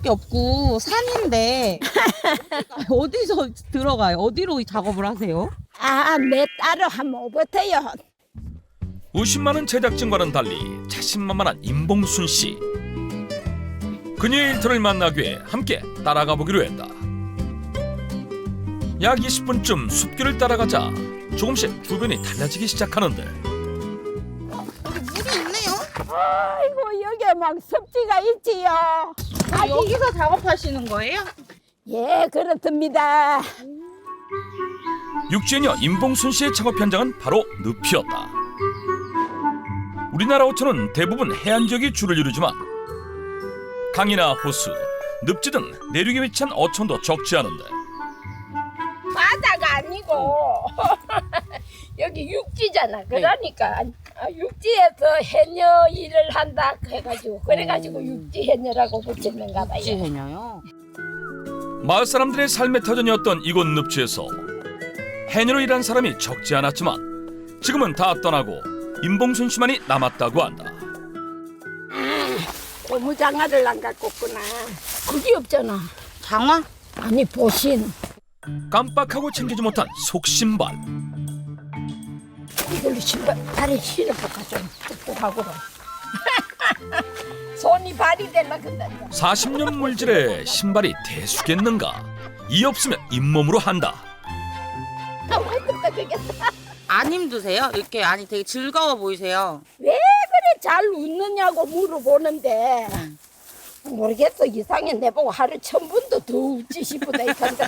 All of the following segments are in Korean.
수밖에 없고 산인데 어디서 들어가요? 어디로 작업을 하세요? 내 딸을 하면 못해요. 의심많은 제작진과는 달리 자신만만한 임봉순 씨. 그녀의 일터를 만나기 위해 함께 따라가 보기로 했다. 약 20분쯤 숲길을 따라가자 조금씩 주변이 달라지기 시작하는데 물이 있네요. 아이고 여기 막 습지가 있지요. 여기서 작업하시는 거예요? 예, 그렇습니다. 육지해녀 임봉순 씨의 작업 현장은 바로 늪이었다. 우리나라 어촌은 대부분 해안 지역이 주를 이루지만 강이나 호수, 늪지 등 내륙에 위치한 어촌도 적지 않은데 바다가 아니고 여기 육지잖아. 그러니까 육지에서 해녀 일을 한다 해가지고 그래가지고 육지 해녀라고 붙였는가 봐요. 해녀요. 마을 사람들의 삶의 터전이었던 이곳 늪지에서 해녀로 일한 사람이 적지 않았지만 지금은 다 떠나고 임봉순 씨만이 남았다고 한다. 고무장화를 안 갖고 왔구나. 그게 없잖아. 장화? 아니 보신. 깜빡하고 챙기지 못한 속신발. 이걸로 신발 발에 신어볼까 좀 뚝뚝하고. 손이 발이 될라 근데. 40년 물질에 신발이 대수겠는가? 이 없으면 잇몸으로 한다. 힘들다 그게. 안 힘드세요? 이렇게 아니 되게 즐거워 보이세요. 왜 그래 잘 웃느냐고 물어보는데 모르겠어. 이상해. 내보고 하루 1000번도 더 웃지 싶다 이kan다.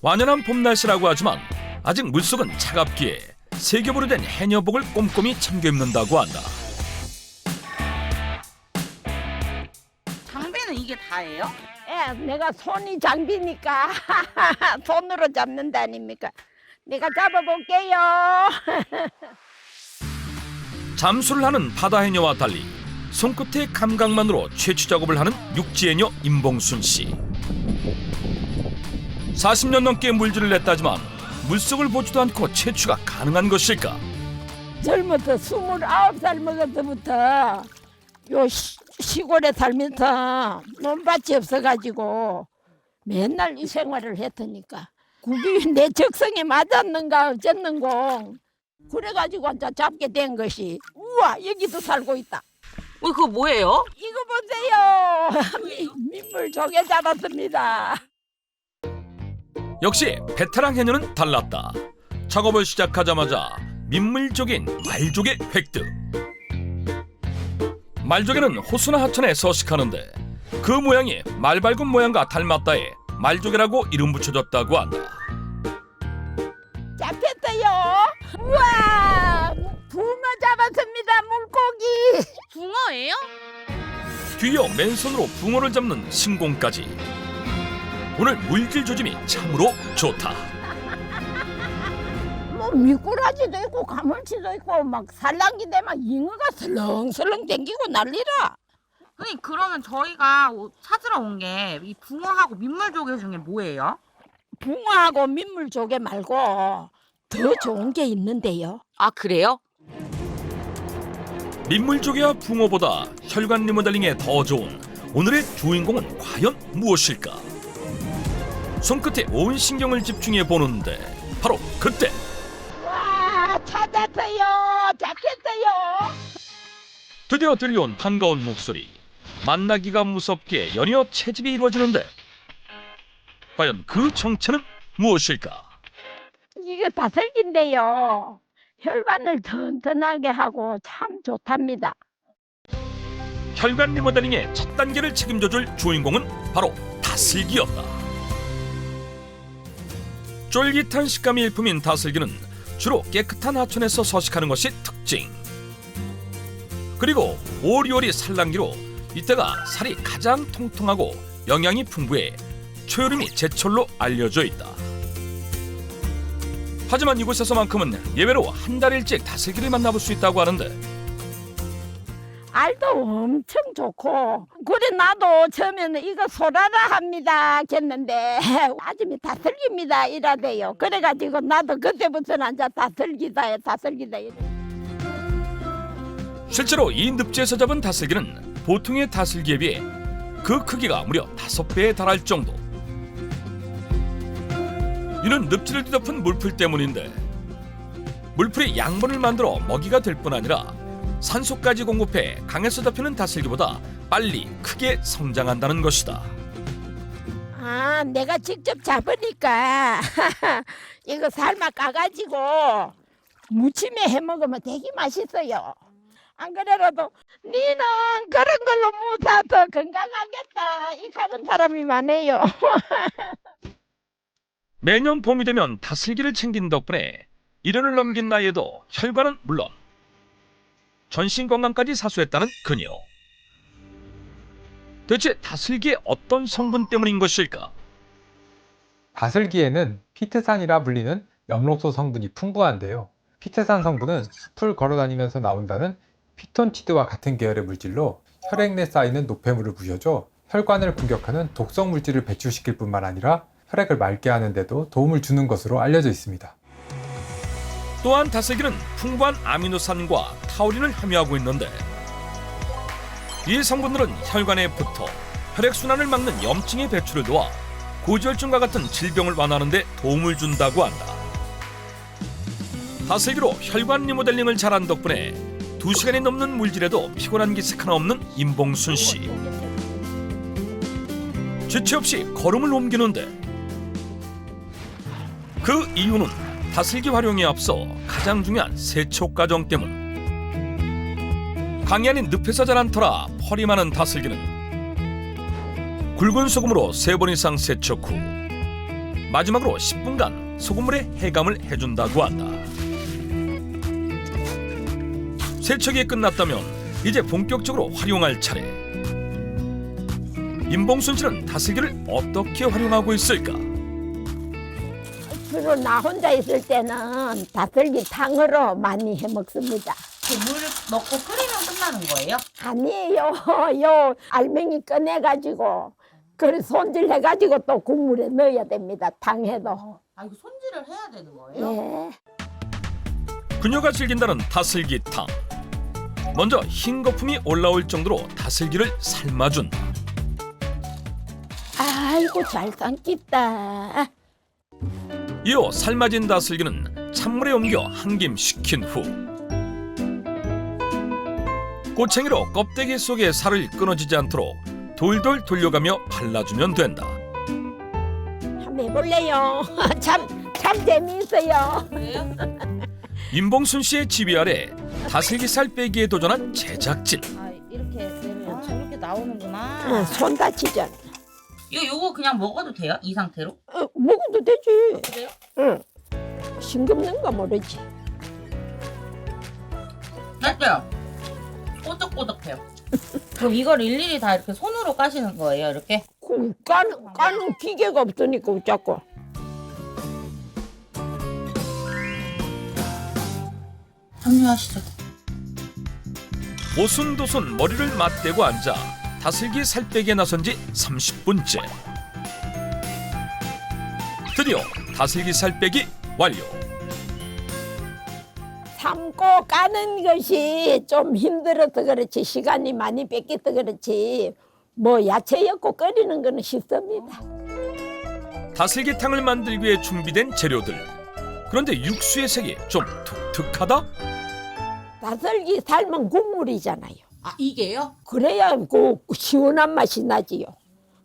완연한 봄 날씨라고 하지만 아직 물속은 차갑기에 세 겹으로 된 해녀복을 꼼꼼히 챙겨 입는다고 한다. 장비는 이게 다예요? 예, 내가 손이 장비니까 손으로 잡는다 아닙니까? 내가 잡아볼게요. 잠수를 하는 바다 해녀와 달리 손끝의 감각만으로 채취 작업을 하는 육지 해녀 임봉순 씨. 40년 넘게 물질을 냈다지만 물속을 보지도 않고 채취가 가능한 것일까? 젊어서 29살 먹어서부터 요 시골에 살면서 논밭이 없어가지고 맨날 이 생활을 했으니까 그게 내 적성에 맞았는가 어쨌는고 그래가지고 앉아 잡게 된 것이 우와 여기도 살고 있다. 그거 뭐예요? 이거 보세요. 민물 조개 잡았습니다. 역시 베테랑 해녀는 달랐다. 작업을 시작하자마자 민물조개인 말조개 획득. 말조개는 호수나 하천에 서식하는데 그 모양이 말발굽 모양과 닮았다에 말조개라고 이름 붙여졌다고 한다. 잡혔어요. 우와 붕어 잡았습니다. 물고기. 붕어예요? 뒤이어 맨손으로 붕어를 잡는 신공까지. 오늘 물질 조짐이 참으로 좋다. 뭐 미꾸라지도 있고 가물치도 있고 막 산란기대 막 잉어가 설렁설렁 댕기고 난리라. 아니 그러면 저희가 찾으러 온 게 이 붕어하고 민물조개 중에 뭐예요? 붕어하고 민물조개 말고 더 좋은 게 있는데요. 아 그래요? 민물조개와 붕어보다 혈관 리모델링에 더 좋은 오늘의 주인공은 과연 무엇일까? 손끝에 온 신경을 집중해 보는데 바로 그때 와 찾았어요. 잡혔어요. 드디어 들려온 반가운 목소리. 만나기가 무섭게 연이어 채집이 이루어지는데 과연 그 정체는 무엇일까? 이게 다슬기인데요. 혈관을 튼튼하게 하고 참 좋답니다. 혈관 리모델링의 첫 단계를 책임져줄 주인공은 바로 다슬기였다. 쫄깃한 식감이 일품인 다슬기는 주로 깨끗한 하천에서 서식하는 것이 특징. 그리고 오리오리 산란기로 이때가 살이 가장 통통하고 영양이 풍부해 초여름이 제철로 알려져 있다. 하지만 이곳에서만큼은 예외로 한 달 일찍 다슬기를 만나볼 수 있다고 하는데 알도 엄청 좋고 그래 나도 처음에는 이거 소라라 합니다 했는데 아줌이 다슬기입니다 이라대요. 그래가지고 나도 그때부터는 앉아 다슬기다 이래. 실제로 이 늪지에서 잡은 다슬기는 보통의 다슬기에 비해 그 크기가 무려 5배에 달할 정도. 이는 늪지를 뒤덮은 물풀 때문인데 물풀이 양분을 만들어 먹이가 될 뿐 아니라 산소까지 공급해 강에서 잡히는 다슬기보다 빨리 크게 성장한다는 것이다. 아, 내가 직접 잡으니까 이거 삶아 까가지고 무침에 해 먹으면 되게 맛있어요. 안 그래도 니는 그런 걸로 못 사서 건강하겠다 이 하는 사람이 많아요. 매년 봄이 되면 다슬기를 챙긴 덕분에 1년을 넘긴 나이에도 혈관은 물론 전신 건강까지 사수했다는 그녀. 대체 다슬기의 어떤 성분 때문인 것일까? 다슬기에는 피트산이라 불리는 엽록소 성분이 풍부한데요. 피트산 성분은 숲을 걸어다니면서 나온다는 피톤치드와 같은 계열의 물질로 혈액 내 쌓이는 노폐물을 부셔줘 혈관을 공격하는 독성 물질을 배출시킬 뿐만 아니라 혈액을 맑게 하는 데도 도움을 주는 것으로 알려져 있습니다. 또한 다슬기는 풍부한 아미노산과 타우린을 함유하고 있는데 이 성분들은 혈관에 붙어 혈액순환을 막는 염증의 배출을 도와 고지혈증과 같은 질병을 완화하는 데 도움을 준다고 한다. 다슬기로 혈관 리모델링을 잘한 덕분에 2시간이 넘는 물질에도 피곤한 기색 하나 없는 임봉순 씨. 지체 없이 걸음을 옮기는데 그 이유는 다슬기 활용에 앞서 가장 중요한 세척 과정 때문. 강이 아닌 늪에서 자란 터라 펄이 많은 다슬기는 굵은 소금으로 3번 이상 세척 후 마지막으로 10분간 소금물에 해감을 해준다고 한다. 세척이 끝났다면 이제 본격적으로 활용할 차례. 임봉순 씨는 다슬기를 어떻게 활용하고 있을까? 주로 나 혼자 있을 때는 다슬기 탕으로 많이 해 먹습니다. 물 넣고 끓이면 끝나는 거예요? 아니에요. 요 알맹이 꺼내가지고 그래 손질해가지고 또 국물에 넣어야 됩니다. 탕해도. 아, 이거 손질을 해야 되는 거예요? 예. 그녀가 즐긴다는 다슬기탕. 먼저 흰 거품이 올라올 정도로 다슬기를 삶아준다. 아이고 잘 삶겠다. 이어 삶아진 다슬기는 찬물에 옮겨 한김 식힌 후 꼬챙이로 껍데기 속의 살을 끊어지지 않도록 돌돌 돌려가며 발라주면 된다. 한번 해볼래요? 참 재미있어요. 그래요? 임봉순 씨의 지휘 아래 다슬기살 빼기에 도전한 제작진. 아, 이렇게 되면 저렇게 나오는구나. 손 다치잖아. 요거 그냥 먹어도 돼요? 이 상태로? 먹어도 되지. 그래요? 응. 싱겁는 거 모르지. 맞죠? 꼬덕꼬덕해요. 그럼 이걸 일일이 다 이렇게 손으로 까시는 거예요, 이렇게? 까는 기계가 없으니까 자꾸. 합류하시죠. 오순도순 머리를 맞대고 앉아 다슬기 살 빼기에 나선 지 30분째. 드디어 다슬기 살 빼기 완료. 삶고 까는 것이 좀 힘들어서 그렇지 시간이 많이 뺏겨서 그렇지 뭐 야채 엮고 끓이는 거는 쉽습니다. 다슬기탕을 만들기 위해 준비된 재료들. 그런데 육수의 색이 좀 독특하다? 다슬기 삶은 국물이잖아요. 아, 이게요? 그래야 그 시원한 맛이 나지요.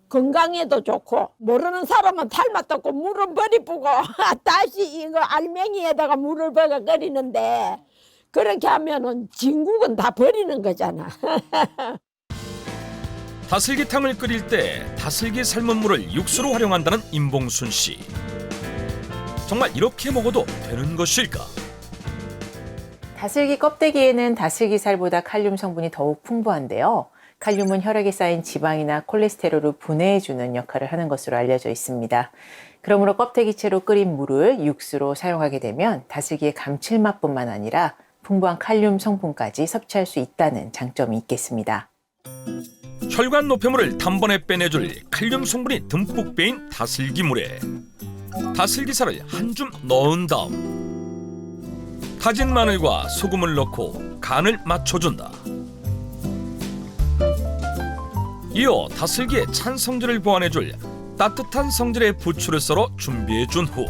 건강에도 좋고 모르는 사람은 삶았다고 물은 버리고 다시 이거 알맹이에다가 물을 버가 끓이는데 그렇게 하면은 진국은 다 버리는 거잖아. 다슬기탕을 끓일 때 다슬기 삶은 물을 육수로 활용한다는 임봉순 씨. 정말 이렇게 먹어도 되는 것일까? 다슬기 껍데기에는 다슬기살보다 칼륨 성분이 더욱 풍부한데요. 칼륨은 혈액에 쌓인 지방이나 콜레스테롤을 분해해주는 역할을 하는 것으로 알려져 있습니다. 그러므로 껍데기채로 끓인 물을 육수로 사용하게 되면 다슬기의 감칠맛뿐만 아니라 풍부한 칼륨 성분까지 섭취할 수 있다는 장점이 있겠습니다. 혈관 노폐물을 단번에 빼내줄 칼륨 성분이 듬뿍 빼인 다슬기물에 다슬기살을 한 줌 넣은 다음 다진 마늘과 소금을 넣고 간을 맞춰준다. 이어 다슬기의 찬 성질을 보완해줄 따뜻한 성질의 부추를 썰어 준비해준 후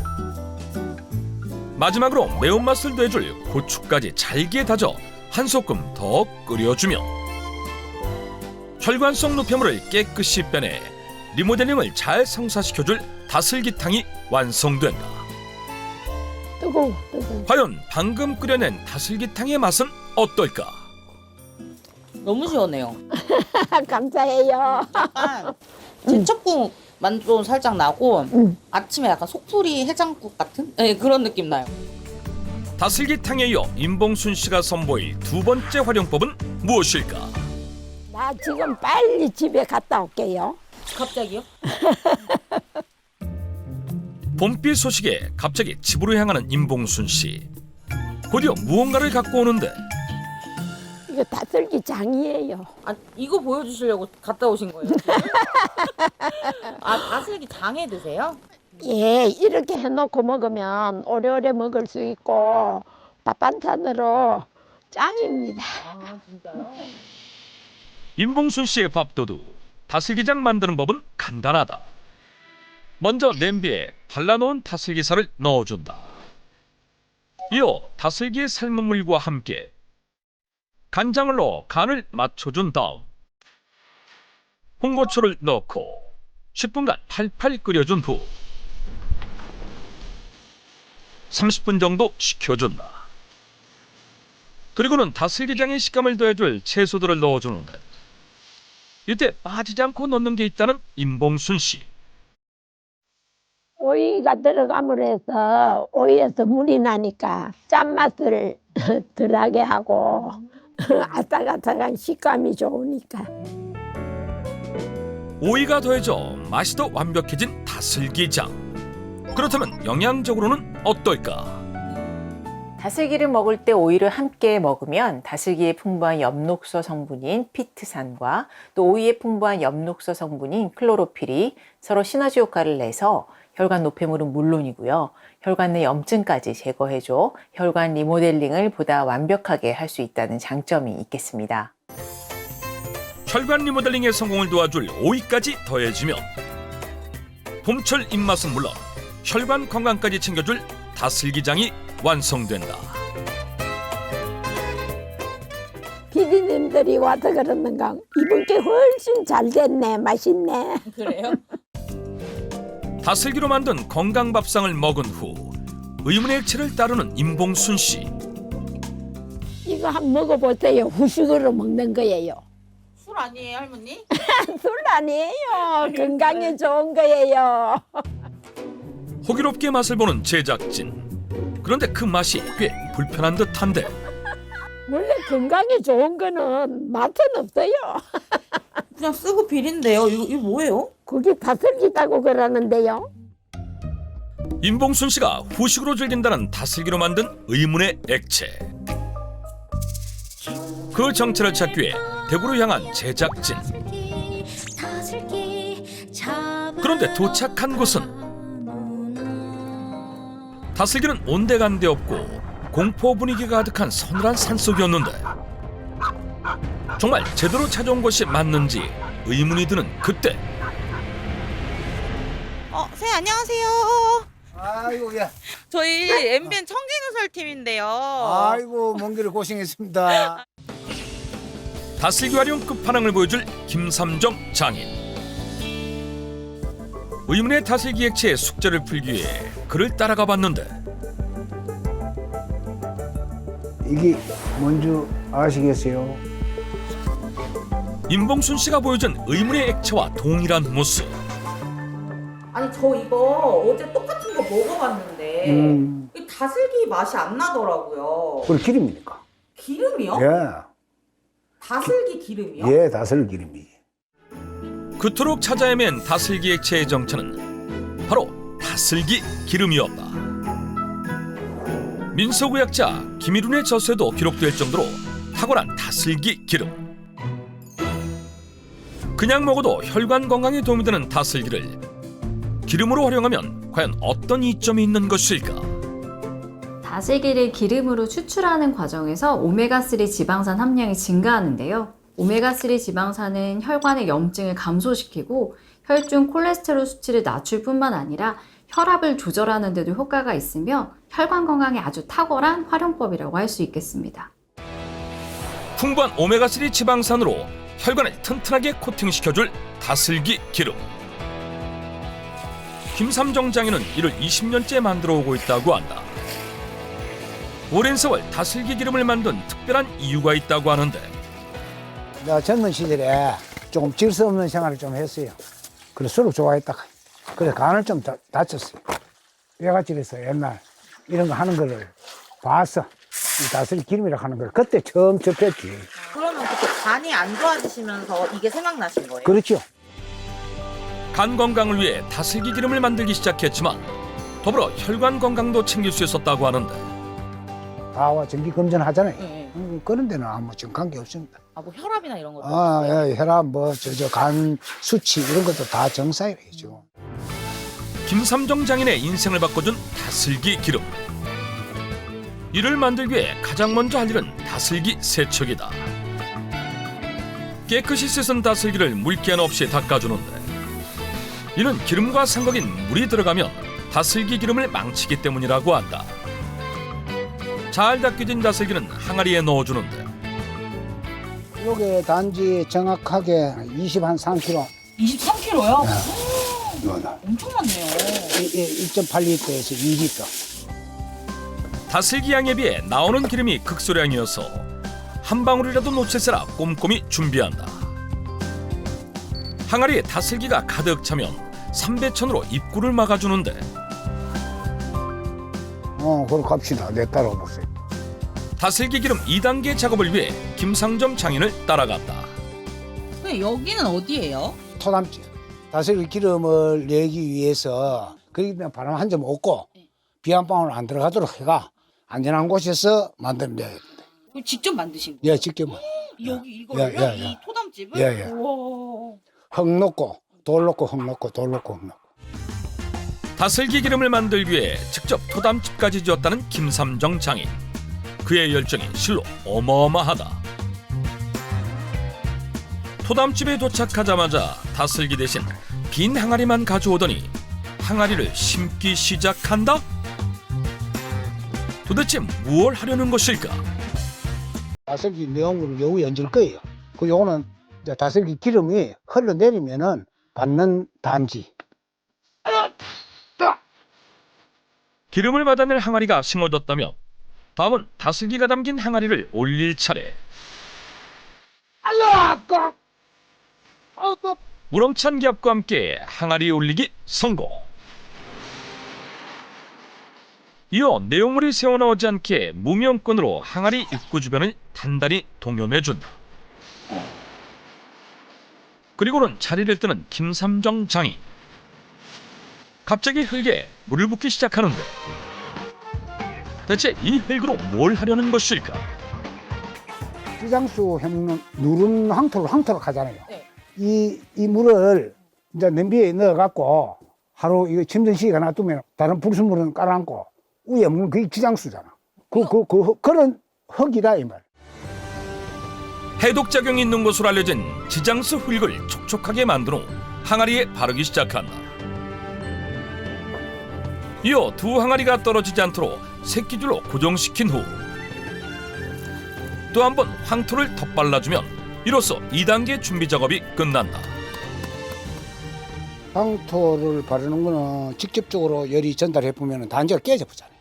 마지막으로 매운맛을 더해줄 고추까지 잘게 다져 한 소끔 더 끓여주며 혈관 속 노폐물을 깨끗이 빼내 리모델링을 잘 성사시켜줄 다슬기탕이 완성된다. 뜨거워. 과연 방금 끓여낸 다슬기탕의 맛은 어떨까? 너무 시원해요. 감사해요. 약간 제첩국 맛도 살짝 나고 응. 아침에 약간 속풀이 해장국 같은 그런 느낌 나요. 다슬기탕에 이어 임봉순 씨가 선보일 두 번째 활용법은 무엇일까? 나 지금 빨리 집에 갔다 올게요. 갑자기요? 봄비 소식에 갑자기 집으로 향하는 임봉순 씨. 곧이어 무언가를 갖고 오는데 이거 다슬기 장이에요. 아 이거 보여주시려고 갔다 오신 거예요? 아 다슬기 장에 드세요? 예, 이렇게 해놓고 먹으면 오래오래 먹을 수 있고 밥 반찬으로 짱입니다. 아 진짜요? 임봉순 씨의 밥도둑. 다슬기장 만드는 법은 간단하다. 먼저 냄비에 발라놓은 다슬기살을 넣어준다. 이어 다슬기의 삶은 물과 함께 간장을 넣어 간을 맞춰준 다음 홍고추를 넣고 10분간 팔팔 끓여준 후 30분 정도 식혀준다. 그리고는 다슬기장의 식감을 더해줄 채소들을 넣어주는데 이때 빠지지 않고 넣는 게 있다는 임봉순 씨. 오이가 들어감으로 해서 오이에서 물이 나니까 짠맛을 덜하게 하고 아삭아삭한 식감이 좋으니까. 오이가 더해져 맛이 더 완벽해진 다슬기장. 그렇다면 영양적으로는 어떨까? 다슬기를 먹을 때 오이를 함께 먹으면 다슬기에 풍부한 엽록소 성분인 피트산과 또 오이에 풍부한 엽록소 성분인 클로로필이 서로 시너지 효과를 내서 혈관 노폐물은 물론이고요. 혈관 내 염증까지 제거해줘 혈관 리모델링을 보다 완벽하게 할 수 있다는 장점이 있겠습니다. 혈관 리모델링의 성공을 도와줄 오이까지 더해지면 봄철 입맛은 물론 혈관 건강까지 챙겨줄 다슬기장이 완성된다. 피디님들이 와서 그러는가 이번 게 훨씬 잘 됐네. 맛있네. 그래요? 다슬기로 만든 건강밥상을 먹은 후 의문의 액체를 따르는 임봉순 씨. 이거 한번 먹어보세요. 후식으로 먹는 거예요. 술 아니에요 할머니? 술 아니에요. 건강에 좋은 거예요. 호기롭게 맛을 보는 제작진. 그런데 그 맛이 꽤 불편한 듯한데 원래 건강에 좋은 거는 맛은 없어요. 그냥 쓰고 비린데요. 이거 뭐예요? 그게 다슬기다고 그러는데요. 임봉순 씨가 후식으로 즐긴다는 다슬기로 만든 의문의 액체. 그 정체를 찾기 위해 대구로 향한 제작진. 그런데 도착한 곳은 다슬기는 온데간데 없고 공포 분위기가 가득한 서늘한 산속이었는데 정말 제대로 찾아온 것이 맞는지 의문이 드는 그때 네 안녕하세요. 아이고 야, 저희 MBN 청개누설 팀인데요. 아이고 먼 길을 고생했습니다. 다슬기 활용 끝판왕을 보여줄 김삼정 장인. 의문의 다슬기 액체의 숙제를 풀기 위해 그를 따라가 봤는데 이게 뭔지 아시겠어요? 임봉순 씨가 보여준 의문의 액체와 동일한 모습. 아니 저 이거 어제 똑같은 거 먹어봤는데 이 다슬기 맛이 안 나더라고요. 그걸 기름이니까. 기름이요? 예, 다슬기 기름이요? 예, 다슬 기름이. 그토록 찾아 헤맨 다슬기 액체의 정체는 바로 다슬기 기름이었다. 민속의학자 김일훈의 저서에도 기록될 정도로 탁월한 다슬기 기름. 그냥 먹어도 혈관 건강에 도움이 되는 다슬기를 기름으로 활용하면 과연 어떤 이점이 있는 것일까? 다슬기를 기름으로 추출하는 과정에서 오메가3 지방산 함량이 증가하는데요. 오메가3 지방산은 혈관의 염증을 감소시키고 혈중 콜레스테롤 수치를 낮출 뿐만 아니라 혈압을 조절하는 데도 효과가 있으며 혈관 건강에 아주 탁월한 활용법이라고 할 수 있겠습니다. 풍부한 오메가3 지방산으로 혈관을 튼튼하게 코팅시켜줄 다슬기 기름. 김삼정 장인은 이를 20년째 만들어오고 있다고 한다. 오랜 세월 다슬기 기름을 만든 특별한 이유가 있다고 하는데 내가 젊은 시절에 조금 질서 없는 생활을 좀 했어요. 그래서 술을 좋아했다. 그래 간을 좀 다쳤어요. 외갓집에서 옛날 이런 거 하는 거를 봐서 이 다슬기 기름이라고 하는 걸 그때 처음 접했지. 그러면 그때 간이 안 좋아지시면서 이게 생각나신 거예요? 그렇죠. 간 건강을 위해 다슬기 기름을 만들기 시작했지만 더불어 혈관 건강도 챙길 수 있었다고 하는데 다와 정기 검진 하잖아요. 네. 그런 데는 아무 지금 관계 없습니다. 아, 뭐 혈압이나 이런 것도 예, 혈압 간 수치 이런 것도 다 정상이죠. 김삼정 장인의 인생을 바꿔준 다슬기 기름. 이를 만들기 위해 가장 먼저 할 일은 다슬기 세척이다. 깨끗이 씻은 다슬기를 물기한 없이 닦아주는데 이는 기름과 삼각인 물이 들어가면 다슬기 기름을 망치기 때문이라고 한다. 잘 닦여진 다슬기는 항아리에 넣어주는데 요게 단지 정확하게 23kg. 23kg요? 요다. 엄청 많네요. 1.8리터에서 2리터. 다슬기 양에 비해 나오는 기름이 극소량이어서 한 방울이라도 놓치세라 꼼꼼히 준비한다. 항아리에 다슬기가 가득 차면 삼배천으로 입구를 막아주는데 그럼 갑시다. 내 따라오세요. 다슬기 기름 2단계 작업을 위해 김상점 장인을 따라간다. 근데 여기는 어디예요? 토담지. 다슬기 기름을 내기 위해서 그러면 바람 한 점 없고 비 한 방울 안 들어가도록 해가 안전한 곳에서 만들어내야 됩니다. 직접 만드신 거예요? 예, 직접. 여기 이거요? 예. 이 토담집을? 예, 예. 우와. 흙 넣고 돌 넣고 흙 넣고 돌 넣고 흙 넣고. 다슬기 기름을 만들기 위해 직접 토담집까지 지었다는 김삼정 장인. 그의 열정이 실로 어마어마하다. 토담집에 도착하자마자 다슬기 대신 빈 항아리만 가져오더니 항아리를 심기 시작한다? 도대체 무엇을 하려는 것일까? 다슬기 내용물을 요거 얹을 거예요. 요거는 이제 다슬기 기름이 흘러내리면은 받는 단지. 기름을 받아낼 항아리가 싱어졌다면 다음은 다슬기가 담긴 항아리를 올릴 차례. 우렁찬 기압과 함께 항아리 올리기 성공. 이어 내용물이 새어나오지 않게 무명건으로 항아리 입구 주변을 단단히 동여매준다. 그리고는 자리를 뜨는 김삼정 장인. 갑자기 흙에 물을 붓기 시작하는데 대체 이 흙으로 뭘 하려는 것일까? 지장수 해먹는 누른 황토로 하잖아요. 네. 이 물을 이제 냄비에 넣어갖고 하루 이거 침든 시기가 놔두면 다른 불순물은 깔아앉고 위에 먹는 그게 지장수잖아. 그런 흙이다 이 말. 해독작용이 있는 것으로 알려진 지장수 흙을 촉촉하게 만든 후 항아리에 바르기 시작한다. 이어 두 항아리가 떨어지지 않도록 새끼줄로 고정시킨 후 또 한 번 황토를 덧발라주면 이로써 2단계 준비 작업이 끝난다. 황토를 바르는 거는 직접적으로 열이 전달해 보면 단지가 깨져 버잖아요.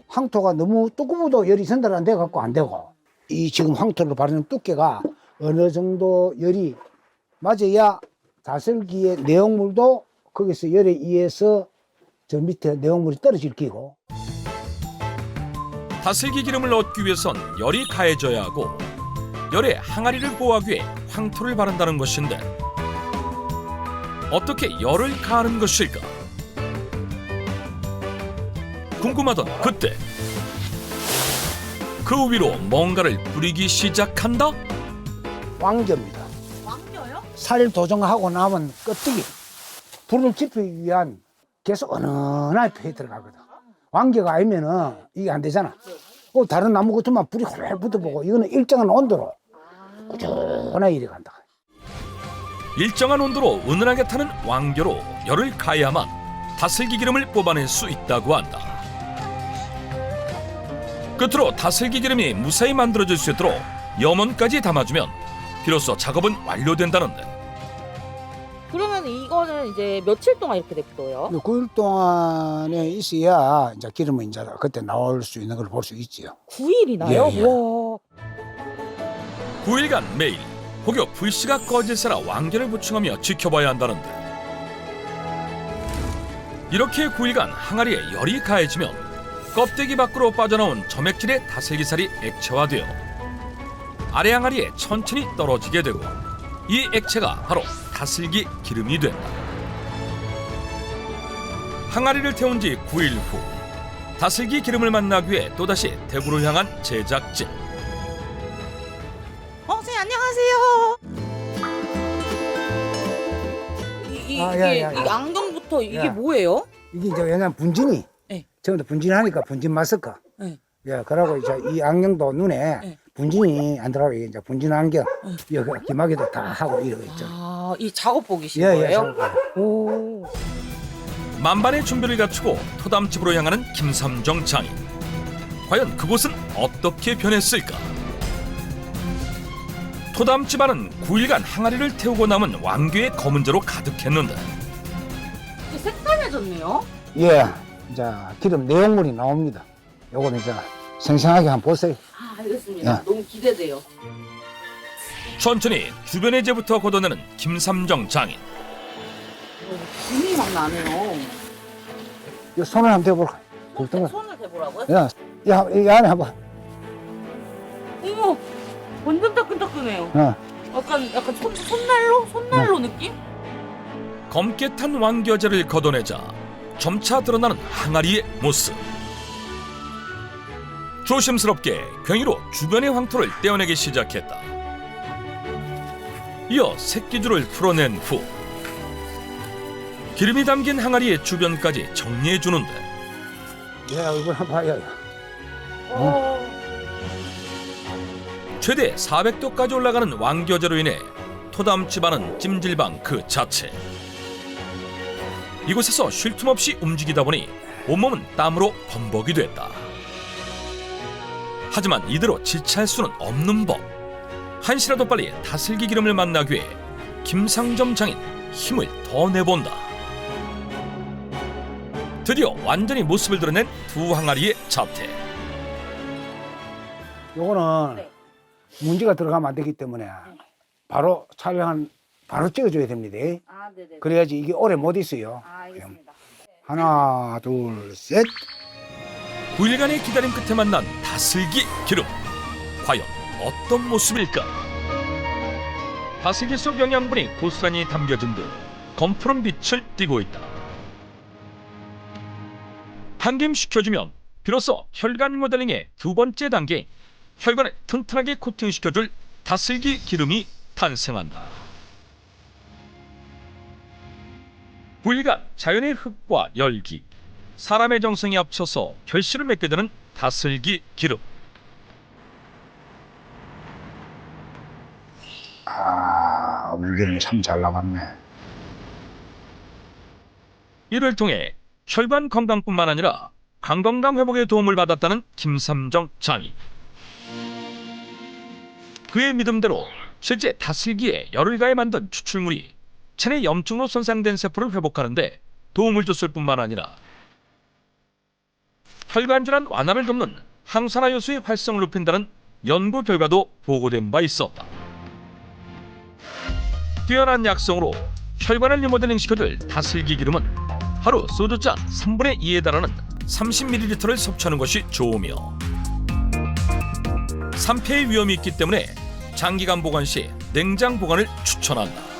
황토가 너무 두꺼워도 열이 전달 안 돼 갖고 안 되고 이 지금 황토를 바르는 두께가 어느 정도 열이 맞아야 다슬기의 내용물도 거기서 열에 의해서 저 밑에 내용물이 떨어질 끼고. 다슬기 기름을 얻기 위해선 열이 가해져야 하고 열에 항아리를 보호하기 위해 황토를 바른다는 것인데 어떻게 열을 가하는 것일까? 궁금하던 그때 그 위로 뭔가를 뿌리기 시작한다? 왕겨입니다. 왕겨요? 살 도정하고 남은 껍데기 불을 지피기 위한 계속 은은하게 펴 들어가거든. 완개가 아니면은 이게 안 되잖아. 다른 나무 같으면 불이 활활 붙어보고 이거는 일정한 온도로 꾸준하게 이래 간다. 일정한 온도로 은은하게 타는 왕겨로 열을 가해야만 다슬기 기름을 뽑아낼 수 있다고 한다. 끝으로 다슬기 기름이 무사히 만들어질 수 있도록 염원까지 담아주면 비로소 작업은 완료된다는데. 그러면 이거는 이제 며칠 동안 이렇게 냅둬요? 9일 동안에 있어야 이제 기름은 이제 그때 나올 수 있는 걸 볼 수 있지요. 9일이나요? 예, 예. 와. 9일간 매일 혹여 불씨가 꺼질세라 왕겨를 보충하며 지켜봐야 한다는데. 이렇게 9일간 항아리에 열이 가해지면 껍데기 밖으로 빠져나온 점액질의 다슬기살이 액체화되어 아래 항아리에 천천히 떨어지게 되고 이 액체가 바로 다슬기 기름이 된다. 항아리를 태운 지 9일 후 다슬기 기름을 만나기 위해 또다시 대구를 향한 제작진. 선생님 안녕하세요. 이게 안경부터 이게 야. 뭐예요? 이게 이제 왜냐면 분진이 네. 처음부터 분진하니까 분진 마스크. 네. 예, 그러고 이제 이 안경도 눈에 네. 분진이 안 들어가고 이게 이제 분진 안경, 여기 기마개도 다 하고 이러고 있죠. 아, 이 작업복이신 예, 예, 거예요? 저- 오. 만반의 준비를 갖추고 토담집으로 향하는 김삼정 장인. 과연 그곳은 어떻게 변했을까? 토담집 안은 9일간 항아리를 태우고 남은 왕겨의 검은재로 가득했는데 색달해졌네요. 예, 이제 기름 내용물이 나옵니다. 요거는 이제 생생하게 한번 보세요. 아, 알겠습니다. 야. 너무 기대돼요. 천천히 주변의 재부터 걷어내는 김삼정 장인. 김이 막 나네요. 이 손을 한번 대볼까? 볼등을. 손을 대보라고요? 야, 이 안에 한번. 어머, 완전 따끈따끈해요. 약간 손난로 느낌? 검게 탄 왕겨제를 걷어내자 점차 드러나는 항아리의 모습. 조심스럽게 괭이로 주변의 황토를 떼어내기 시작했다. 이어 새끼줄을 풀어낸 후 기름이 담긴 항아리의 주변까지 정리해 주는데 야, 이걸 한번 봐요. 최대 400도까지 올라가는 왕겨제로 인해 토담 집안은 찜질방 그 자체. 이곳에서 쉴 틈 없이 움직이다 보니 온몸은 땀으로 범벅이 됐다. 하지만 이대로 지체할 수는 없는 법. 한시라도 빨리 다슬기 기름을 만나기 위해 김상점 장인 힘을 더 내본다. 드디어 완전히 모습을 드러낸 두 항아리의 자태. 요거는 네. 문제가 들어가면 안 되기 때문에 바로 바로 찍어줘야 됩니다. 아, 네네. 그래야지 이게 오래 못 있어요. 아, 알겠습니다. 하나, 둘, 셋. 9일간의 기다림 끝에 만난 다슬기 기름. 과연 어떤 모습일까? 다슬기 속 영양분이 고스란히 담겨진 듯 검푸른 빛을 띠고 있다. 한김시켜주면 비로소 혈관 모델링의 두 번째 단계, 혈관을 튼튼하게 코팅시켜줄 다슬기 기름이 탄생한다. 9일간 자연의 흙과 열기, 사람의 정성이 합쳐서 결실을 맺게 되는 다슬기 기름. 물기는 참 잘 나갔네. 이를 통해 혈관 건강뿐만 아니라 간 건강 회복에 도움을 받았다는 김삼정 장인. 그의 믿음대로 실제 다슬기에 열을 가해 만든 추출물이 체내 염증으로 손상된 세포를 회복하는데 도움을 줬을 뿐만 아니라 혈관 질환 완화를 돕는 항산화 요소의 활성을 높인다는 연구 결과도 보고된 바 있었다. 뛰어난 약성으로 혈관을 리모델링 시켜줄 다슬기 기름은 하루 소주잔 3분의 2에 달하는 30ml를 섭취하는 것이 좋으며 산패의 위험이 있기 때문에 장기간 보관 시 냉장 보관을 추천한다.